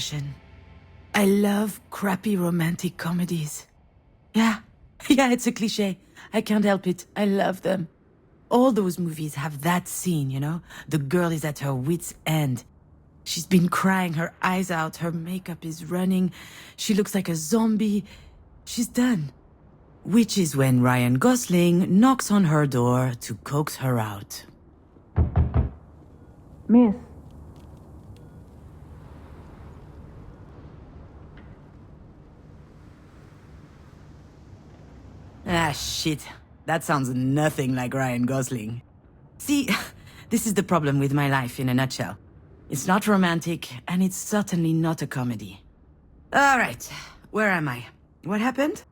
confession. I love crappy romantic comedies. Yeah, it's a cliché. I can't help it. I love them. All those movies have that scene, you know? The girl is at her wit's end. She's been crying her eyes out, her makeup is running, she looks like a zombie. She's done. Which is when Ryan Gosling knocks on her door to coax her out. Miss. Ah, shit. That sounds nothing like Ryan Gosling. See, this is the problem with my life in a nutshell. It's not romantic, and it's certainly not a comedy. All right, where am I? What happened?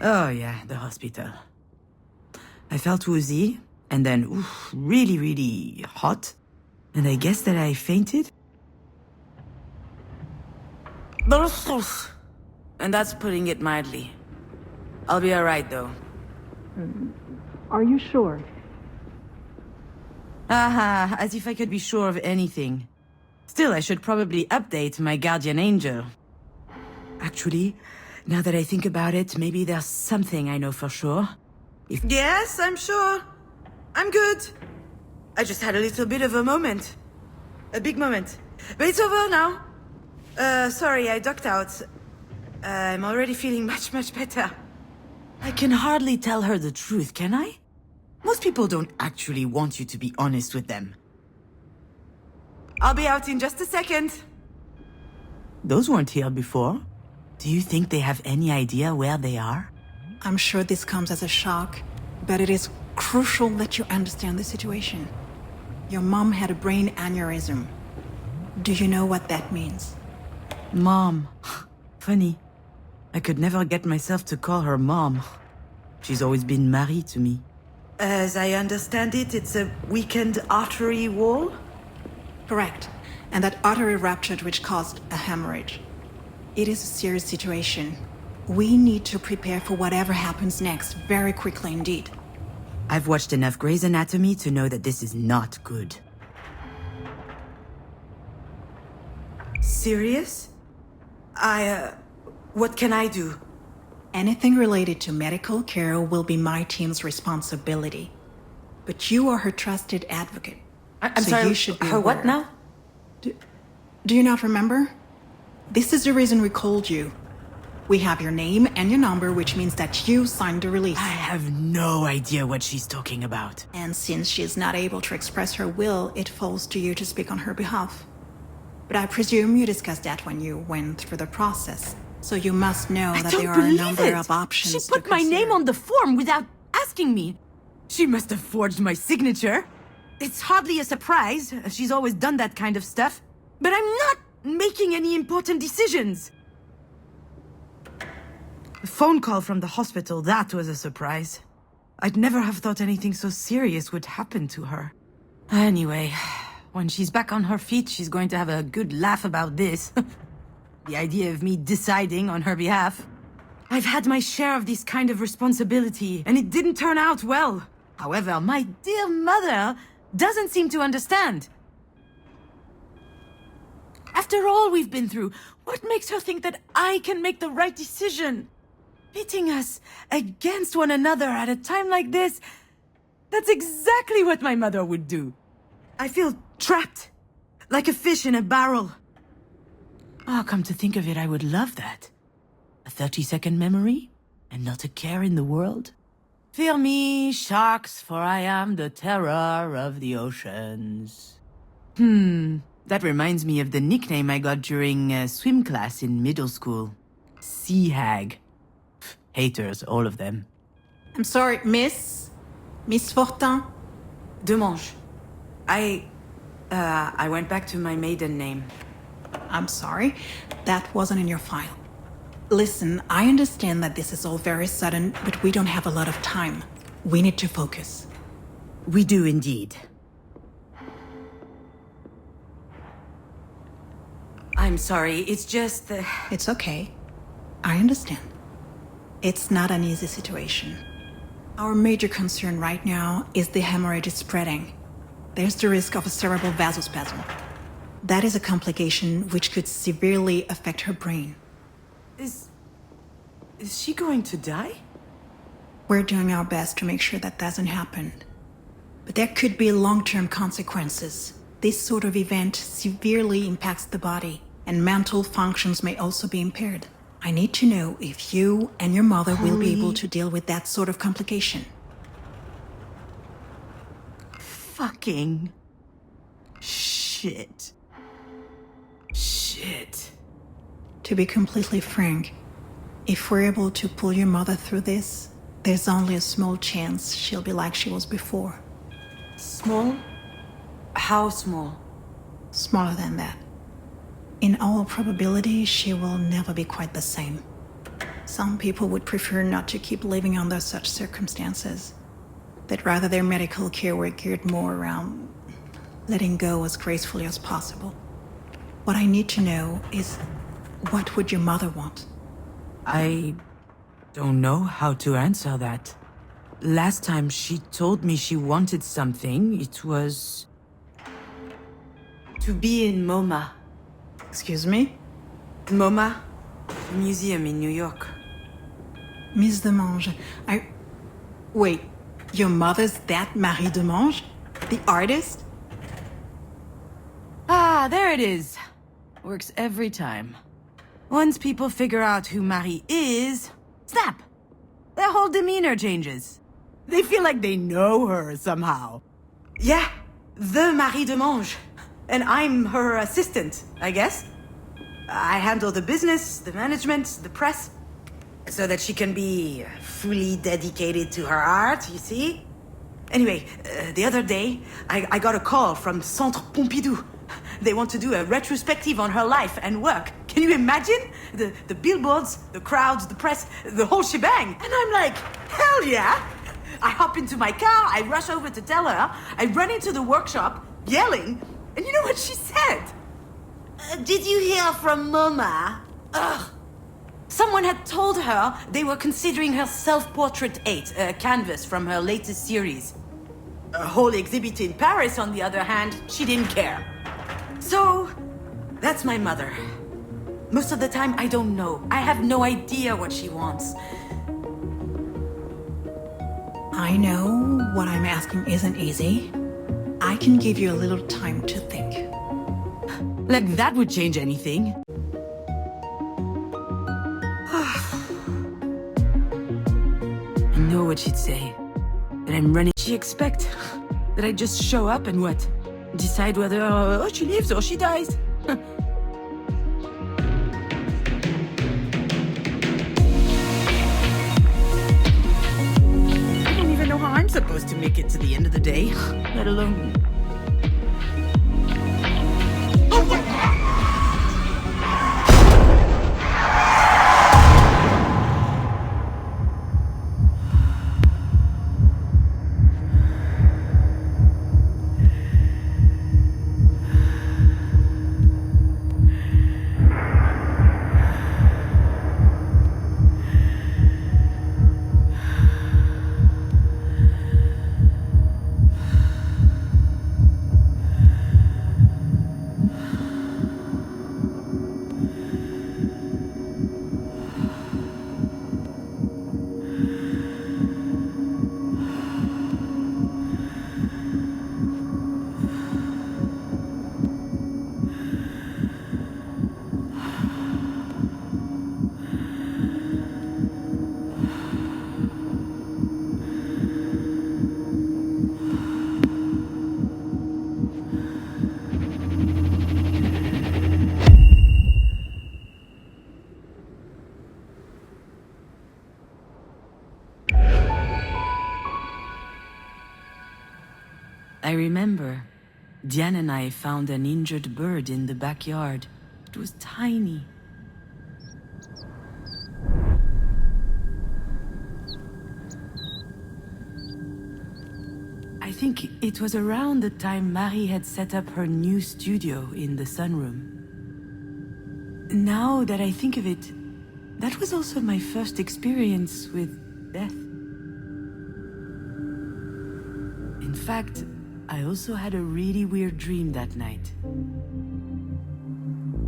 Oh yeah, the hospital. I felt woozy, and then really, really hot. And I guess that I fainted? And that's putting it mildly. I'll be alright though. Are you sure? Aha, as if I could be sure of anything. Still, I should probably update my guardian angel. Actually, now that I think about it, maybe there's something I know for sure. Yes, I'm sure. I'm good. I just had a little bit of a moment. A big moment. But it's over now. Sorry, I ducked out. I'm already feeling much better. I can hardly tell her the truth, can I? Most people don't actually want you to be honest with them. I'll be out in just a second. Those weren't here before. Do you think they have any idea where they are? I'm sure this comes as a shock, but it is crucial that you understand the situation. Your mom had a brain aneurysm. Do you know what that means? Mom. Funny. I could never get myself to call her mom. She's always been Marie to me. As I understand it, it's a weakened artery wall? Correct. And that artery ruptured, which caused a hemorrhage. It is a serious situation. We need to prepare for whatever happens next, very quickly indeed. I've watched enough Grey's Anatomy to know that this is not good. Serious? What can I do? Anything related to medical care will be my team's responsibility. But you are her trusted advocate. I'm sorry, you should be her aware. what now? Do you not remember? This is the reason we called you. We have your name and your number, which means that you signed the release. I have no idea what she's talking about. And since she is not able to express her will, it falls to you to speak on her behalf. But I presume you discussed that when you went through the process. So you must know that there are a number of options She put my name on the form without asking me. She must have forged my signature. It's hardly a surprise. She's always done that kind of stuff. But I'm not making any important decisions. A phone call from the hospital, that was a surprise. I'd never have thought anything so serious would happen to her. Anyway, when she's back on her feet, she's going to have a good laugh about this. The idea of me deciding on her behalf. I've had my share of this kind of responsibility, and it didn't turn out well. However, my dear mother doesn't seem to understand. After all we've been through, what makes her think that I can make the right decision? Pitting us against one another at a time like this, that's exactly what my mother would do. I feel trapped, like a fish in a barrel. Oh, come to think of it, I would love that. A 30-second memory, and not a care in the world. Fear me, sharks, for I am the terror of the oceans. That reminds me of the nickname I got during swim class in middle school. Sea Hag. Haters, all of them. I'm sorry, Miss Fortin? Demange. I went back to my maiden name. I'm sorry, that wasn't in your file. Listen, I understand that this is all very sudden, but we don't have a lot of time. We need to focus. We do indeed. I'm sorry, it's just... It's okay. I understand. It's not an easy situation. Our major concern right now is the hemorrhage is spreading. There's the risk of a cerebral vasospasm. That is a complication which could severely affect her brain. Is she going to die? We're doing our best to make sure that doesn't happen. But there could be long-term consequences. This sort of event severely impacts the body, and mental functions may also be impaired. I need to know if you and your mother will be able to deal with that sort of complication. Fucking... shit. Shit. To be completely frank, if we're able to pull your mother through this, there's only a small chance she'll be like she was before. Small? How small? Smaller than that. In all probability, she will never be quite the same. Some people would prefer not to keep living under such circumstances. They'd rather their medical care were geared more around letting go as gracefully as possible. What I need to know is, what would your mother want? I don't know how to answer that. Last time she told me she wanted something, it was... to be in MoMA. Excuse me? MoMA? A museum in New York. Miss Demange, Wait, your mother's that Marie Demange? The artist? Ah, there it is. Works every time. Once people figure out who Marie is, snap! Their whole demeanor changes. They feel like they know her somehow. Yeah, the Marie Demange. And I'm her assistant, I guess. I handle the business, the management, the press, so that she can be fully dedicated to her art, you see? Anyway, the other day, I got a call from Centre Pompidou. They want to do a retrospective on her life and work. Can you imagine? The billboards, the crowds, the press, the whole shebang. And I'm like, hell yeah! I hop into my car, I rush over to tell her, I run into the workshop, yelling, and you know what she said? Did you hear from MoMA? Ugh. Someone had told her they were considering her Self-Portrait 8, a canvas from her latest series. A whole exhibit in Paris, on the other hand, she didn't care. So, that's my mother. Most of the time, I don't know. I have no idea what she wants. I know what I'm asking isn't easy. I can give you a little time to think. Like that would change anything. I know what she'd say. That I'm running. She expect that I just show up and what? Decide whether she lives or she dies. I don't even know how I'm supposed to make it to the end of the day, let alone... I remember, Diane and I found an injured bird in the backyard. It was tiny. I think it was around the time Marie had set up her new studio in the sunroom. Now that I think of it, that was also my first experience with death. In fact, I also had a really weird dream that night.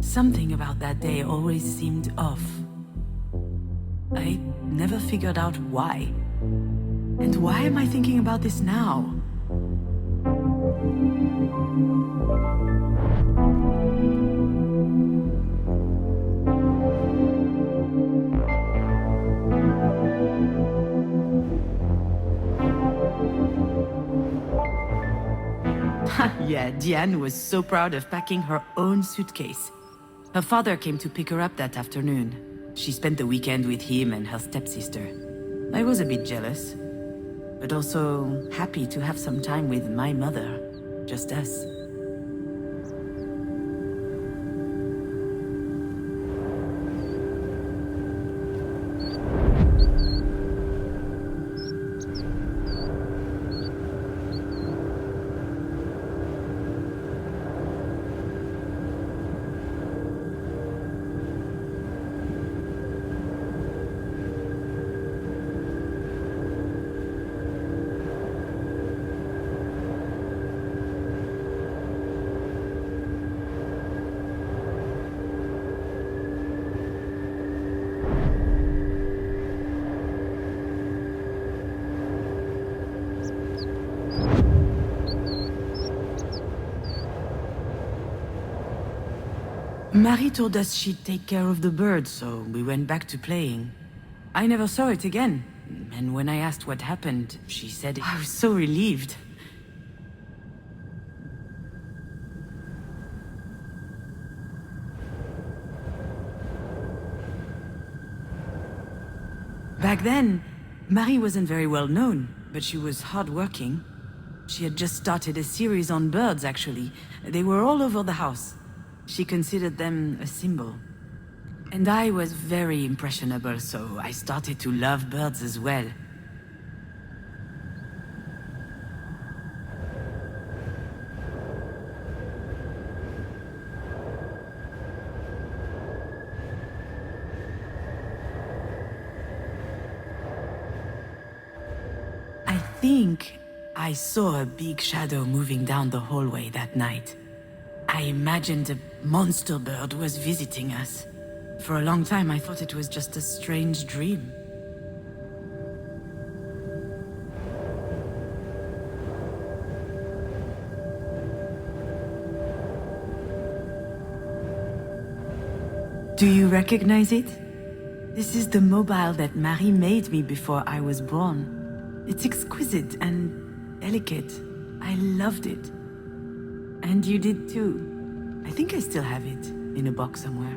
Something about that day always seemed off. I never figured out why. And why am I thinking about this now? Yeah, Diane was so proud of packing her own suitcase. Her father came to pick her up that afternoon. She spent the weekend with him and her stepsister. I was a bit jealous, but also happy to have some time with my mother, just us. Marie told us she'd take care of the bird, so we went back to playing. I never saw it again, and when I asked what happened, she said I was so relieved. Back then, Marie wasn't very well known, but she was hardworking. She had just started a series on birds, actually. They were all over the house. She considered them a symbol. And I was very impressionable, so I started to love birds as well. I think I saw a big shadow moving down the hallway that night. I imagined a monster bird was visiting us. For a long time, I thought it was just a strange dream. Do you recognize it? This is the mobile that Marie made me before I was born. It's exquisite and delicate. I loved it. And you did too. I think I still have it, in a box somewhere.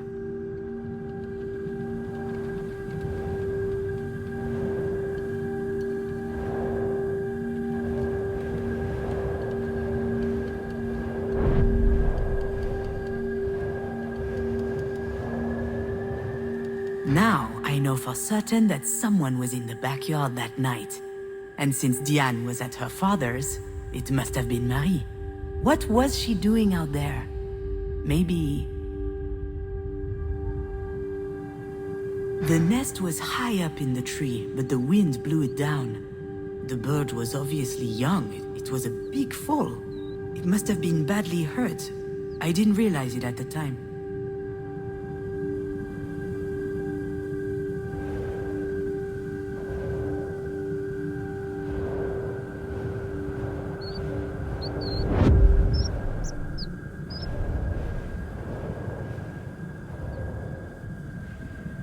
Now, I know for certain that someone was in the backyard that night. And since Diane was at her father's, it must have been Marie. What was she doing out there? Maybe... The nest was high up in the tree, but the wind blew it down. The bird was obviously young. It was a big fall. It must have been badly hurt. I didn't realize it at the time.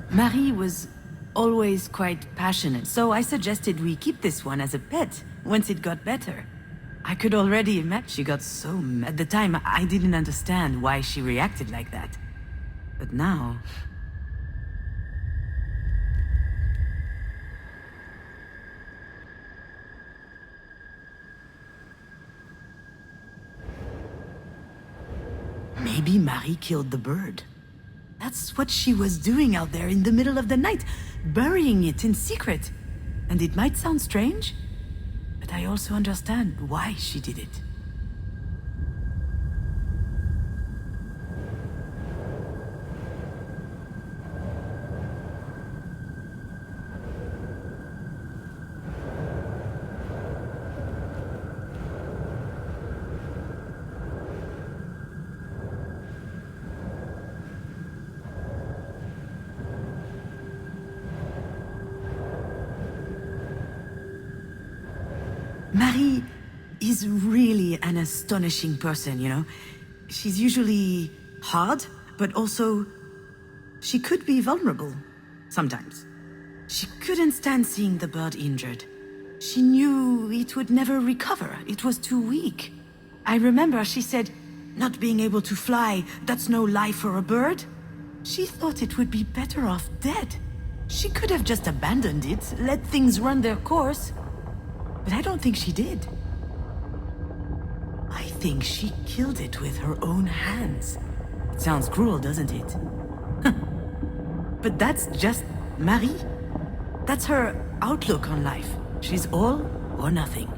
Marie was always quite passionate, so I suggested we keep this one as a pet once it got better. I could already imagine she got so mad. At the time, I didn't understand why she reacted like that. But now... Maybe Marie killed the bird. That's what she was doing out there in the middle of the night, burying it in secret. And it might sound strange, but I also understand why she did it. Marie is really an astonishing person, you know? She's usually hard, but also she could be vulnerable sometimes. She couldn't stand seeing the bird injured. She knew it would never recover. It was too weak. I remember she said, not being able to fly, that's no life for a bird. She thought it would be better off dead. She could have just abandoned it, let things run their course. But I don't think she did. I think she killed it with her own hands. It sounds cruel, doesn't it? But that's just Marie. That's her outlook on life. She's all or nothing.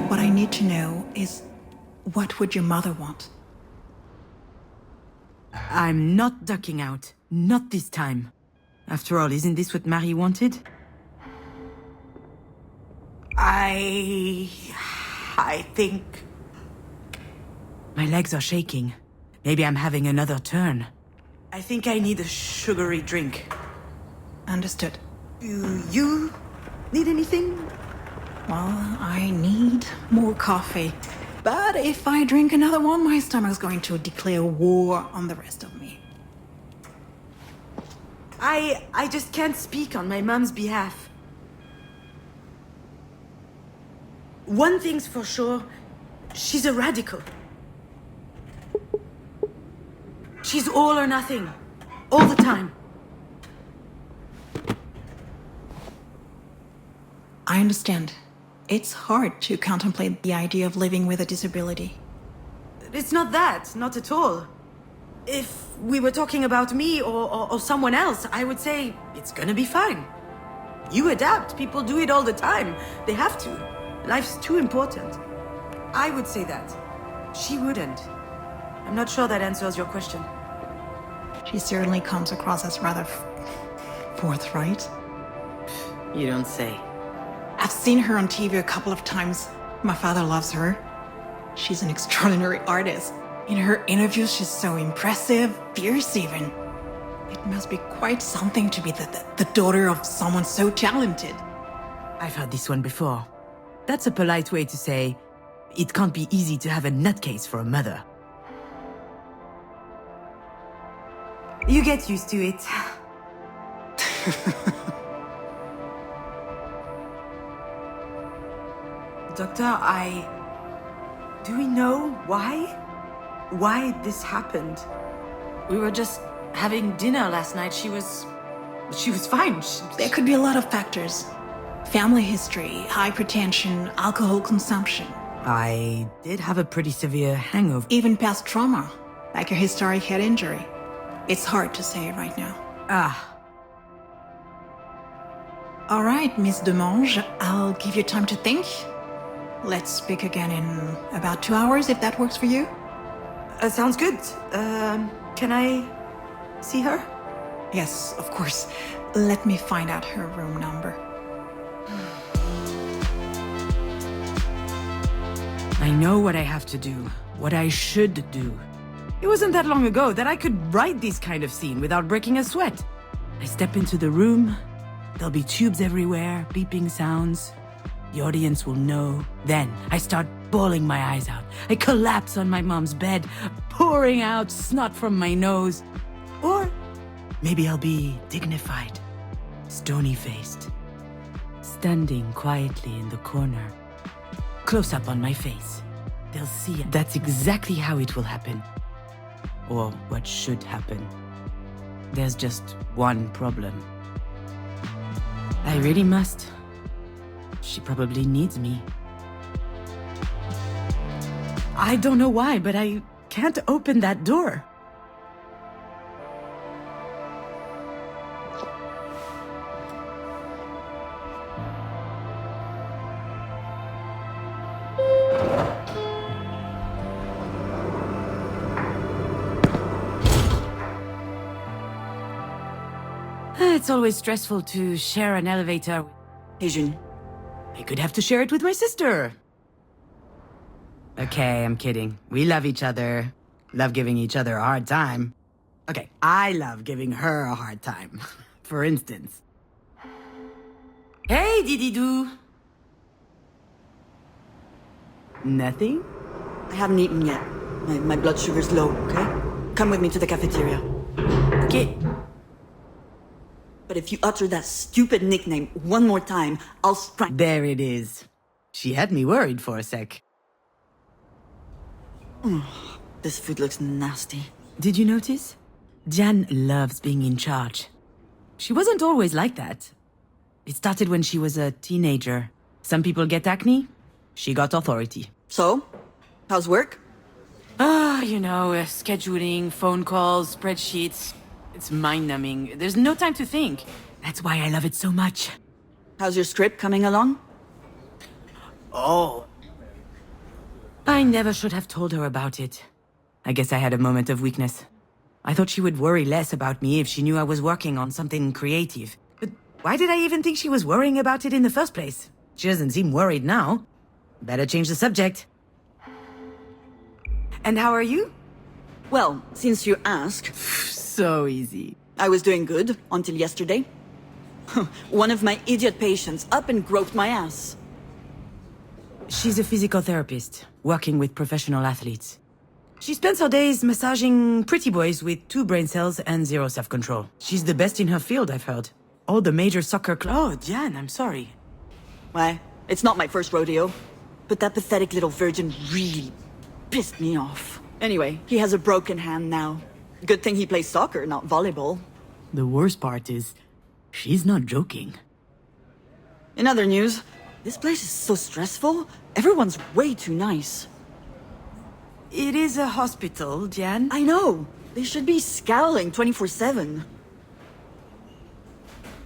What I need to know is, what would your mother want? I'm not ducking out. Not this time. After all, isn't this what Marie wanted? I think... My legs are shaking. Maybe I'm having another turn. I think I need a sugary drink. Understood. Do you need anything? Well, I need more coffee. But if I drink another one, my stomach's going to declare war on the rest of me. I just can't speak on my mom's behalf. One thing's for sure, she's a radical. She's all or nothing, all the time. I understand. It's hard to contemplate the idea of living with a disability. It's not that, not at all. If we were talking about me or someone else, I would say it's gonna be fine. You adapt, people do it all the time. They have to. Life's too important. I would say that. She wouldn't. I'm not sure that answers your question. She certainly comes across as rather forthright. You don't say. I've seen her on TV a couple of times. My father loves her. She's an extraordinary artist. In her interviews, she's so impressive, fierce even. It must be quite something to be the daughter of someone so talented. I've heard this one before. That's a polite way to say, it can't be easy to have a nutcase for a mother. You get used to it. Doctor, do we know why? Why this happened? We were just having dinner last night. She was fine. There could be a lot of factors. Family history, hypertension, alcohol consumption. I did have a pretty severe hangover. Even past trauma, like a historic head injury. It's hard to say right now. All right, Miss Demange, I'll give you time to think. Let's speak again in about 2 hours, if that works for you. Sounds good. Can I see her? Yes, of course. Let me find out her room number. I know what I have to do, what I should do. It wasn't that long ago that I could write this kind of scene without breaking a sweat. I step into the room, there'll be tubes everywhere, beeping sounds. The audience will know. Then I start bawling my eyes out. I collapse on my mom's bed, pouring out snot from my nose. Or maybe I'll be dignified, stony-faced, standing quietly in the corner. Close up on my face. They'll see that's exactly how it will happen. Or what should happen. There's just one problem. I really must. She probably needs me. I don't know why, but I can't open that door. It's always stressful to share an elevator. Asian. I could have to share it with my sister. Okay, I'm kidding. We love each other. Love giving each other a hard time. Okay, I love giving her a hard time. For instance. Hey, Didi-Doo! Nothing? I haven't eaten yet. My blood sugar's low, okay? Come with me to the cafeteria. Okay. But if you utter that stupid nickname one more time, I'll strike. There it is. She had me worried for a sec. This food looks nasty. Did you notice? Jan loves being in charge. She wasn't always like that. It started when she was a teenager. Some people get acne. She got authority. So? How's work? Scheduling, phone calls, spreadsheets. It's mind-numbing. There's no time to think. That's why I love it so much. How's your script coming along? Oh. I never should have told her about it. I guess I had a moment of weakness. I thought she would worry less about me if she knew I was working on something creative. But why did I even think she was worrying about it in the first place? She doesn't seem worried now. Better change the subject. And how are you? Well, since you ask, So easy. I was doing good until yesterday. One of my idiot patients up and groped my ass. She's a physical therapist, working with professional athletes. She spends her days massaging pretty boys with 2 brain cells and 0 self-control. She's the best in her field, I've heard. All the major soccer Oh, Jan, I'm sorry. Why? It's not my first rodeo. But that pathetic little virgin really pissed me off. Anyway, he has a broken hand now. Good thing he plays soccer, not volleyball. The worst part is, she's not joking. In other news, this place is so stressful. Everyone's way too nice. It is a hospital, Jan. I know. They should be scowling 24/7.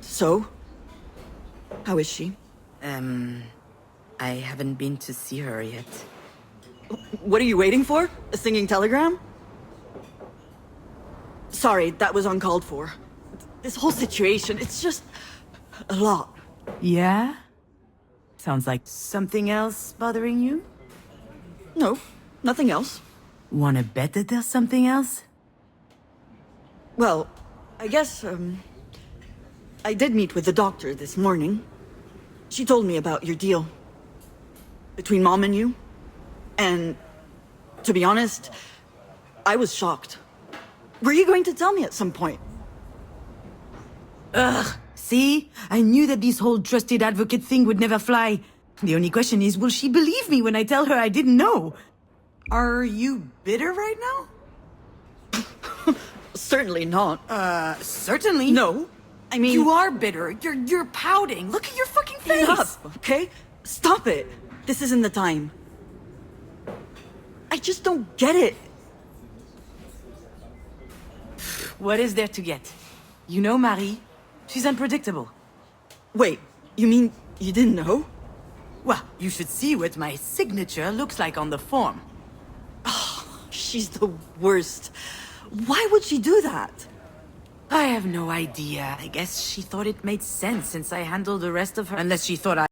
So, how is she? I haven't been to see her yet. What are you waiting for? A singing telegram? Sorry, that was uncalled for. This whole situation, it's just a lot. Yeah? Sounds like something else bothering you? No, nothing else. Wanna bet that there's something else? Well, I guess, I did meet with the doctor this morning. She told me about your deal. Between Mom and you. And, to be honest, I was shocked. Were you going to tell me at some point? Ugh, see? I knew that this whole trusted advocate thing would never fly. The only question is, will she believe me when I tell her I didn't know? Are you bitter right now? Certainly not. Certainly. No. I mean... You are bitter. You're pouting. Look at your fucking face. Enough, okay? Stop it. This isn't the time. I just don't get it. What is there to get? You know Marie. She's unpredictable. Wait, you mean you didn't know? Well, you should see what my signature looks like on the form. She's the worst. Why would she do that? I have no idea. I guess she thought it made sense since I handled the rest of her. Unless she thought I